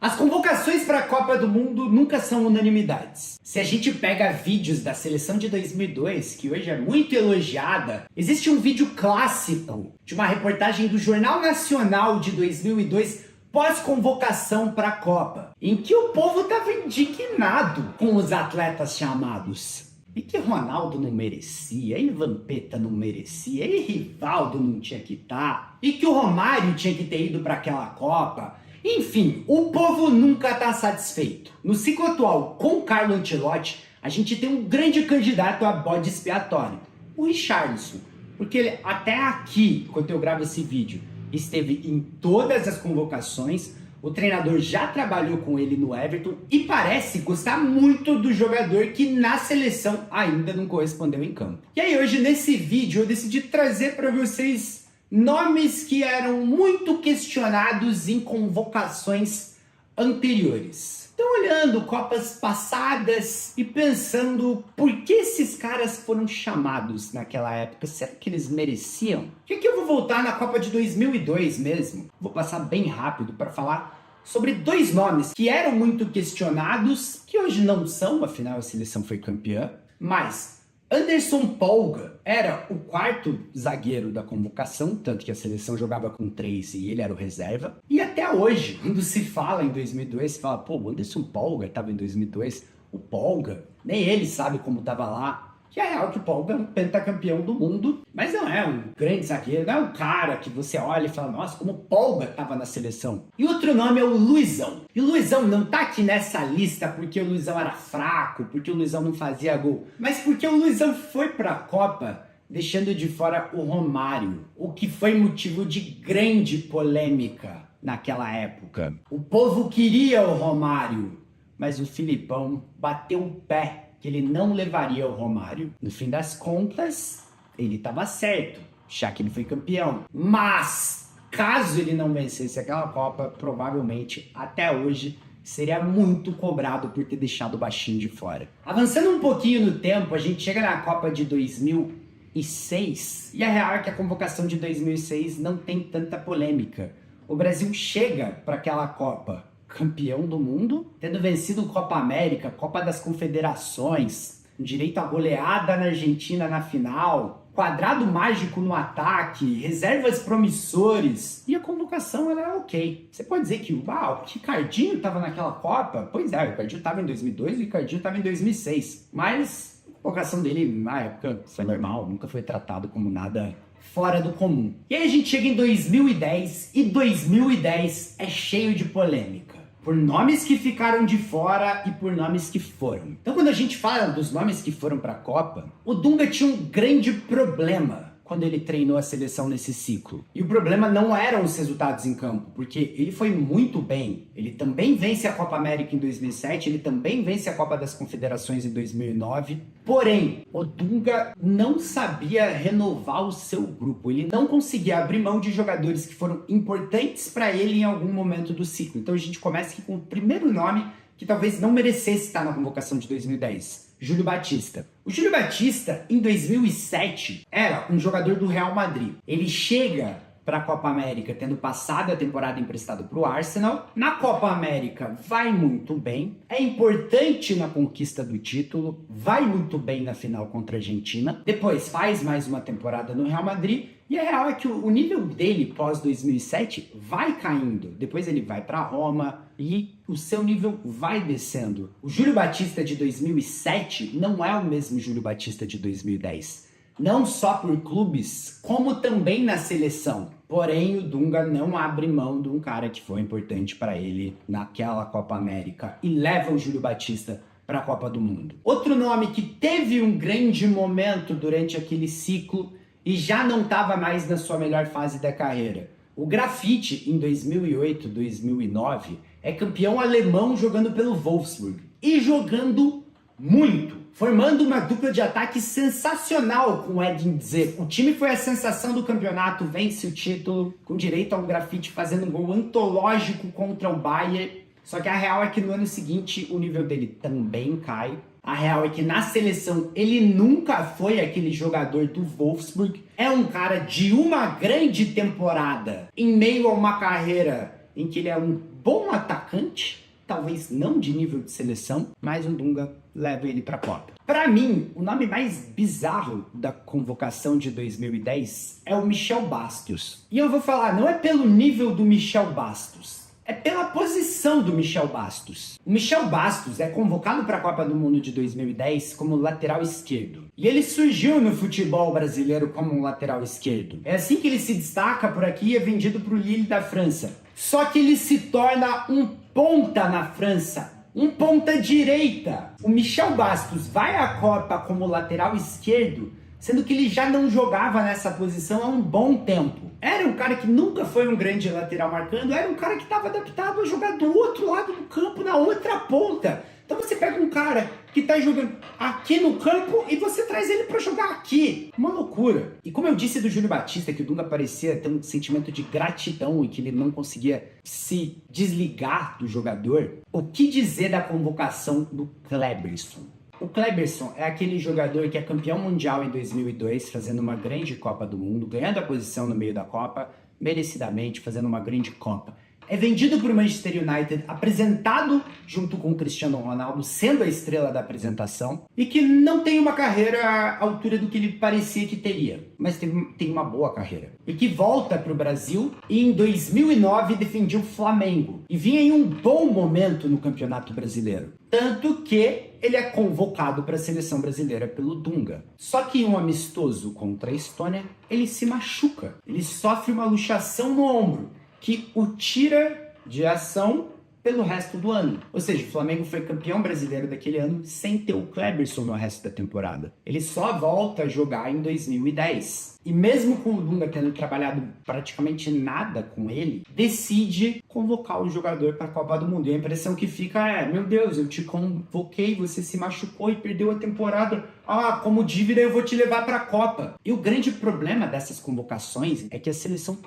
As convocações para a Copa do Mundo nunca são unanimidades. Se a gente pega vídeos da seleção de 2002, que hoje é muito elogiada, existe um vídeo clássico de uma reportagem do Jornal Nacional de 2002, pós-convocação para a Copa, em que o povo estava indignado com os atletas chamados. E que Ronaldo não merecia, e Vampeta não merecia, e Rivaldo não tinha que estar, e que o Romário tinha que ter ido para aquela Copa. Enfim, o povo nunca está satisfeito. No ciclo atual, com Carlo Ancelotti, a gente tem um grande candidato a bode expiatório, o Richarlison. Porque ele, até aqui, enquanto eu gravo esse vídeo, esteve em todas as convocações, o treinador já trabalhou com ele no Everton e parece gostar muito do jogador que na seleção ainda não correspondeu em campo. E aí hoje nesse vídeo eu decidi trazer para vocês nomes que eram muito questionados em convocações anteriores. Então, olhando Copas passadas e pensando por que esses caras foram chamados naquela época, será que eles mereciam? E aqui eu vou voltar na Copa de 2002 mesmo. Vou passar bem rápido para falar sobre dois nomes que eram muito questionados, que hoje não são, afinal a seleção foi campeã, mas Anderson Polga era o quarto zagueiro da convocação, tanto que a seleção jogava com 3 e ele era o reserva. E até hoje, quando se fala em 2002, se fala, pô, o Anderson Polga estava em 2002, o Polga, nem ele sabe como estava lá. Que é real que o Polga é um pentacampeão do mundo, mas não é um grande zagueiro, não é um cara que você olha e fala, nossa, como o Polga estava na seleção. E outro nome é o Luizão. E o Luizão não tá aqui nessa lista porque o Luizão era fraco, porque o Luizão não fazia gol, mas porque o Luizão foi para a Copa deixando de fora o Romário, o que foi motivo de grande polêmica naquela época. O povo queria o Romário, mas o Filipão bateu o pé que ele não levaria o Romário. No fim das contas, ele estava certo, já que ele foi campeão. Mas, caso ele não vencesse aquela Copa, provavelmente, até hoje, seria muito cobrado por ter deixado o baixinho de fora. Avançando um pouquinho no tempo, a gente chega na Copa de 2006, e a real é que a convocação de 2006 não tem tanta polêmica. O Brasil chega para aquela Copa campeão do mundo, tendo vencido Copa América, Copa das Confederações, direito à goleada na Argentina na final, quadrado mágico no ataque, reservas promissores, e a convocação era ok. Você pode dizer que o Ricardinho estava naquela Copa? Pois é, o Ricardinho estava em 2002 e o Ricardinho estava em 2006, mas a convocação dele na época foi normal, nunca foi tratado como nada fora do comum. E aí a gente chega em 2010, e 2010 é cheio de polêmica, por nomes que ficaram de fora e por nomes que foram. Então quando a gente fala dos nomes que foram para a Copa, o Dunga tinha um grande problema quando ele treinou a seleção nesse ciclo. E o problema não eram os resultados em campo, porque ele foi muito bem. Ele também vence a Copa América em 2007, ele também vence a Copa das Confederações em 2009. Porém, o Dunga não sabia renovar o seu grupo. Ele não conseguia abrir mão de jogadores que foram importantes para ele em algum momento do ciclo. Então a gente começa aqui com o primeiro nome que talvez não merecesse estar na convocação de 2010. Júlio Batista. O Júlio Batista, em 2007, era um jogador do Real Madrid. Ele chega para a Copa América tendo passado a temporada emprestado para o Arsenal. Na Copa América vai muito bem, é importante na conquista do título, vai muito bem na final contra a Argentina. Depois faz mais uma temporada no Real Madrid. E a real é que o nível dele pós 2007 vai caindo. Depois ele vai para Roma e o seu nível vai descendo. O Júlio Batista de 2007 não é o mesmo Júlio Batista de 2010. Não só por clubes, como também na seleção. Porém, o Dunga não abre mão de um cara que foi importante para ele naquela Copa América e leva o Júlio Batista para a Copa do Mundo. Outro nome que teve um grande momento durante aquele ciclo e já não estava mais na sua melhor fase da carreira. O Grafite, em 2008, 2009, é campeão alemão jogando pelo Wolfsburg. E jogando muito, formando uma dupla de ataque sensacional com o Edin Dzeko. O time foi a sensação do campeonato, vence o título, com direito a um Grafite fazendo um gol antológico contra o Bayern. Só que a real é que no ano seguinte o nível dele também cai. A real é que na seleção ele nunca foi aquele jogador do Wolfsburg. É um cara de uma grande temporada em meio a uma carreira em que ele é um bom atacante, talvez não de nível de seleção, mas o Dunga leva ele para a Copa. Para mim, o nome mais bizarro da convocação de 2010 é o Michel Bastos. E eu vou falar, não é pelo nível do Michel Bastos, é pela posição do Michel Bastos. O Michel Bastos é convocado para a Copa do Mundo de 2010 como lateral esquerdo. E ele surgiu no futebol brasileiro como um lateral esquerdo. É assim que ele se destaca por aqui e é vendido para o Lille da França. Só que ele se torna um ponta na França, um ponta direita. O Michel Bastos vai à Copa como lateral esquerdo, sendo que ele já não jogava nessa posição há um bom tempo. Era um cara que nunca foi um grande lateral marcando, era um cara que estava adaptado a jogar do outro lado do campo, na outra ponta. Então você pega um cara que está jogando aqui no campo e você traz ele para jogar aqui. Uma loucura. E como eu disse do Júlio Batista, que o Dunga parecia ter um sentimento de gratidão e que ele não conseguia se desligar do jogador, o que dizer da convocação do Kleberson? O Kleberson é aquele jogador que é campeão mundial em 2002, fazendo uma grande Copa do Mundo, ganhando a posição no meio da Copa, merecidamente, fazendo uma grande Copa. É vendido para o Manchester United, apresentado junto com o Cristiano Ronaldo, sendo a estrela da apresentação, e que não tem uma carreira à altura do que ele parecia que teria, mas tem uma boa carreira. E que volta para o Brasil e em 2009 defendia o Flamengo, e vinha em um bom momento no Campeonato Brasileiro. Tanto que ele é convocado para a seleção brasileira pelo Dunga. Só que em um amistoso contra a Estônia, ele se machuca, ele sofre uma luxação no ombro, que o tira de ação pelo resto do ano. Ou seja, o Flamengo foi campeão brasileiro daquele ano sem ter o Kleberson no resto da temporada. Ele só volta a jogar em 2010. E mesmo com o Dunga tendo trabalhado praticamente nada com ele, decide convocar o jogador para a Copa do Mundo. E a impressão que fica é, meu Deus, eu te convoquei, você se machucou e perdeu a temporada. Ah, como dívida eu vou te levar para a Copa. E o grande problema dessas convocações é que a seleção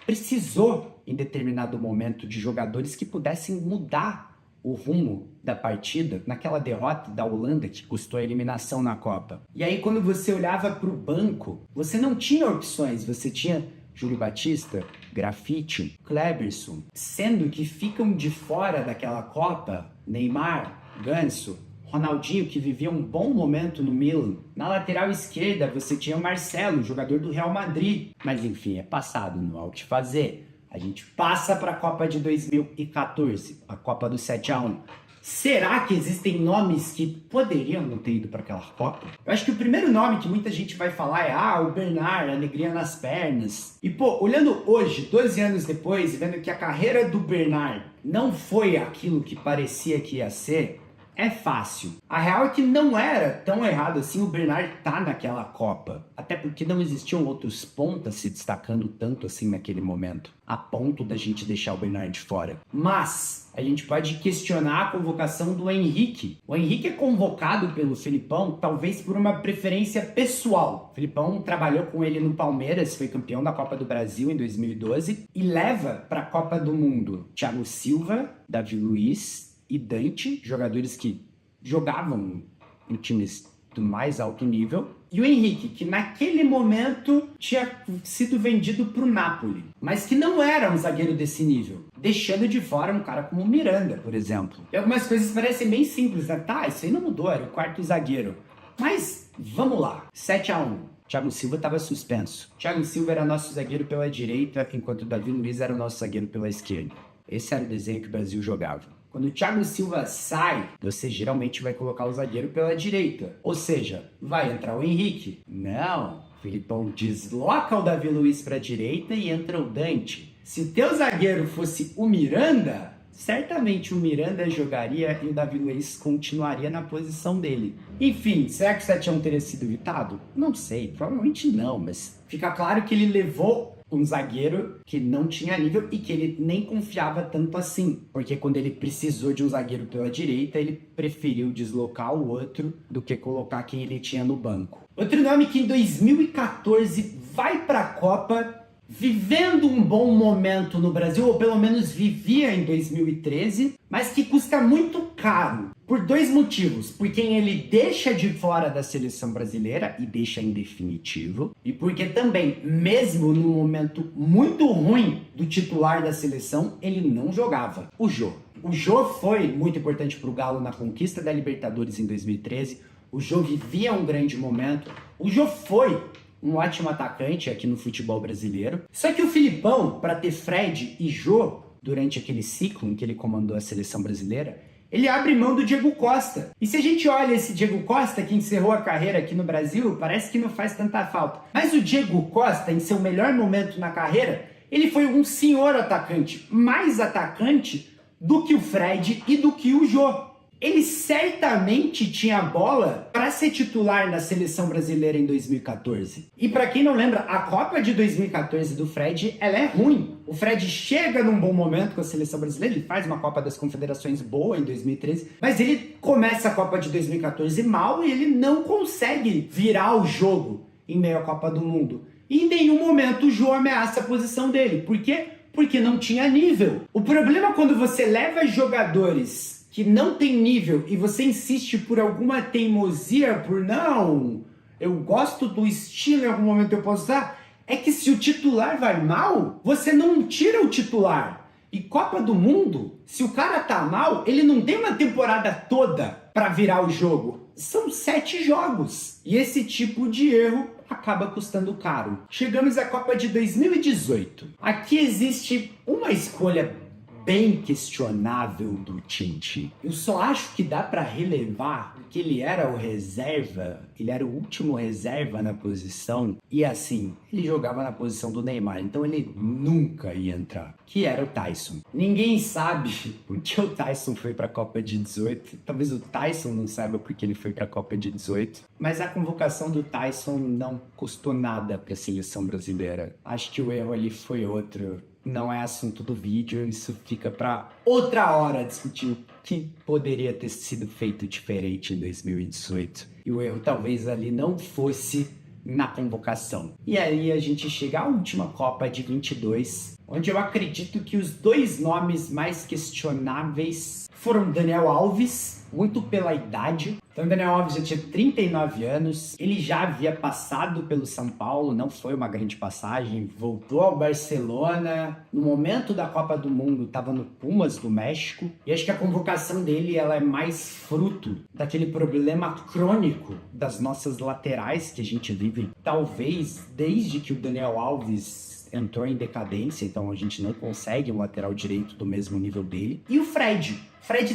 precisou, em determinado momento, de jogadores que pudessem mudar o rumo da partida naquela derrota da Holanda que custou a eliminação na Copa. E aí, quando você olhava para o banco, você não tinha opções, você tinha Júlio Batista, Grafite, Kleberson, sendo que ficam de fora daquela Copa Neymar, Ganso, Ronaldinho, que vivia um bom momento no Milan. Na lateral esquerda, você tinha o Marcelo, jogador do Real Madrid. Mas enfim, é passado, não há o que fazer. A gente passa para a Copa de 2014, a Copa do 7-1. Será que existem nomes que poderiam não ter ido para aquela Copa? Eu acho que o primeiro nome que muita gente vai falar é o Bernard, alegria nas pernas. E pô, olhando hoje, 12 anos depois, vendo que a carreira do Bernard não foi aquilo que parecia que ia ser, é fácil. A real é que não era tão errado assim o Bernard tá naquela Copa. Até porque não existiam outros pontas se destacando tanto assim naquele momento, a ponto da gente deixar o Bernard de fora. Mas a gente pode questionar a convocação do Henrique. O Henrique é convocado pelo Felipão, talvez por uma preferência pessoal. O Felipão trabalhou com ele no Palmeiras, foi campeão da Copa do Brasil em 2012 e leva para a Copa do Mundo Thiago Silva, Davi Luiz e Dante, jogadores que jogavam em times do mais alto nível, e o Henrique, que naquele momento tinha sido vendido para o Napoli, mas que não era um zagueiro desse nível, deixando de fora um cara como o Miranda, por exemplo. E algumas coisas parecem bem simples, né? Tá, isso aí não mudou, era o quarto zagueiro. Mas, vamos lá, 7-1. Thiago Silva estava suspenso. Thiago Silva era nosso zagueiro pela direita, enquanto o Davi Luiz era o nosso zagueiro pela esquerda. Esse era o desenho que o Brasil jogava. Quando o Thiago Silva sai, você geralmente vai colocar o zagueiro pela direita. Ou seja, vai entrar o Henrique? Não. O Felipão desloca o Davi Luiz para a direita e entra o Dante. Se o teu zagueiro fosse o Miranda, certamente o Miranda jogaria e o Davi Luiz continuaria na posição dele. Enfim, será que o 7-1 teria sido evitado? Não sei, provavelmente não, mas fica claro que ele levou um zagueiro que não tinha nível e que ele nem confiava tanto assim, porque quando ele precisou de um zagueiro pela direita, ele preferiu deslocar o outro do que colocar quem ele tinha no banco. Outro nome que em 2014 vai para a Copa vivendo um bom momento no Brasil, ou pelo menos vivia em 2013, mas que custa muito caro. Por dois motivos. Porque ele deixa de fora da seleção brasileira e deixa em definitivo. E porque também, mesmo no momento muito ruim do titular da seleção, ele não jogava. O Jô. O Jô foi muito importante para o Galo na conquista da Libertadores em 2013. O Jô vivia um grande momento. O Jô foi um ótimo atacante aqui no futebol brasileiro. Só que o Filipão, para ter Fred e Jô durante aquele ciclo em que ele comandou a seleção brasileira, ele abre mão do Diego Costa. E se a gente olha esse Diego Costa, que encerrou a carreira aqui no Brasil, parece que não faz tanta falta. Mas o Diego Costa, em seu melhor momento na carreira, ele foi um senhor atacante, mais atacante do que o Fred e do que o Jô. Ele certamente tinha bola para ser titular na seleção brasileira em 2014. E para quem não lembra, a Copa de 2014 do Fred, ela é ruim. O Fred chega num bom momento com a seleção brasileira, ele faz uma Copa das Confederações boa em 2013, mas ele começa a Copa de 2014 mal e ele não consegue virar o jogo em meio à Copa do Mundo. E em nenhum momento o Jô ameaça a posição dele. Por quê? Porque não tinha nível. O problema é quando você leva jogadores que não tem nível e você insiste por alguma teimosia, por não, eu gosto do estilo, em algum momento eu posso usar, é que se o titular vai mal, você não tira o titular. E Copa do Mundo, se o cara tá mal, ele não tem uma temporada toda para virar o jogo. São 7 jogos. E esse tipo de erro acaba custando caro. Chegamos à Copa de 2018. Aqui existe uma escolha bem questionável do Tite. Eu só acho que dá para relevar que ele era o reserva, ele era o último reserva na posição, e assim, ele jogava na posição do Neymar, então ele nunca ia entrar, que era o Tyson. Ninguém sabe por que o Tyson foi para a Copa de 18, talvez o Tyson não saiba porque ele foi para a Copa de 18, mas a convocação do Tyson não custou nada para a seleção brasileira. Acho que o erro ali foi outro. Não é assunto do vídeo, isso fica para outra hora discutir o que poderia ter sido feito diferente em 2018. E o erro talvez ali não fosse na convocação. E aí a gente chega à última Copa de 22, onde eu acredito que os dois nomes mais questionáveis foram Daniel Alves, muito pela idade. Então, Daniel Alves já tinha 39 anos, ele já havia passado pelo São Paulo, não foi uma grande passagem, voltou ao Barcelona, no momento da Copa do Mundo estava no Pumas do México, e acho que a convocação dele ela é mais fruto daquele problema crônico das nossas laterais que a gente vive, talvez desde que o Daniel Alves entrou em decadência, então a gente não consegue um lateral direito do mesmo nível dele. E o Fred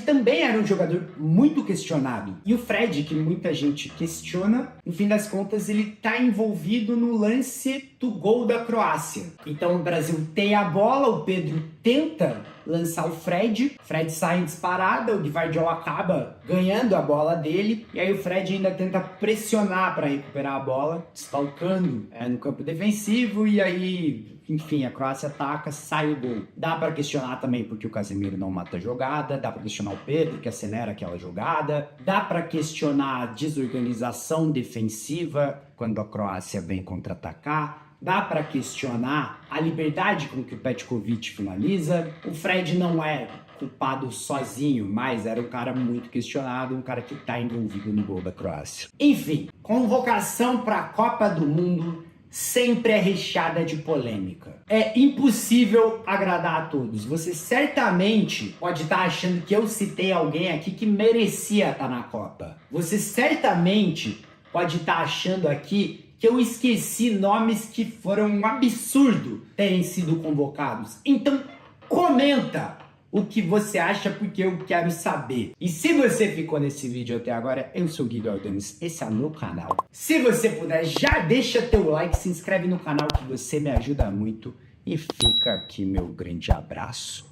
também era um jogador muito questionado. E o Fred, que muita gente questiona, no fim das contas ele está envolvido no lance do gol da Croácia. Então o Brasil tem a bola, o Pedro tenta lançar o Fred sai em disparada, o Gvardiol acaba ganhando a bola dele, e aí o Fred ainda tenta pressionar para recuperar a bola, desfalcando no campo defensivo, e aí, enfim, a Croácia ataca, sai o gol. Dá para questionar também porque o Casemiro não mata a jogada, dá para questionar o Pedro que acelera aquela jogada, dá para questionar a desorganização defensiva quando a Croácia vem contra-atacar, dá para questionar a liberdade com que o Petkovic finaliza. O Fred não é culpado sozinho, mas era um cara muito questionado, um cara que está envolvido no gol da Croácia. Enfim, convocação para a Copa do Mundo sempre é recheada de polêmica. É impossível agradar a todos. Você certamente pode estar achando que eu citei alguém aqui que merecia estar na Copa. Você certamente pode estar achando aqui que eu esqueci nomes que foram um absurdo terem sido convocados. Então, comenta o que você acha, porque eu quero saber. E se você ficou nesse vídeo até agora, eu sou o Gui Galdames, esse é o meu canal. Se você puder, já deixa teu like, se inscreve no canal que você me ajuda muito. E fica aqui meu grande abraço.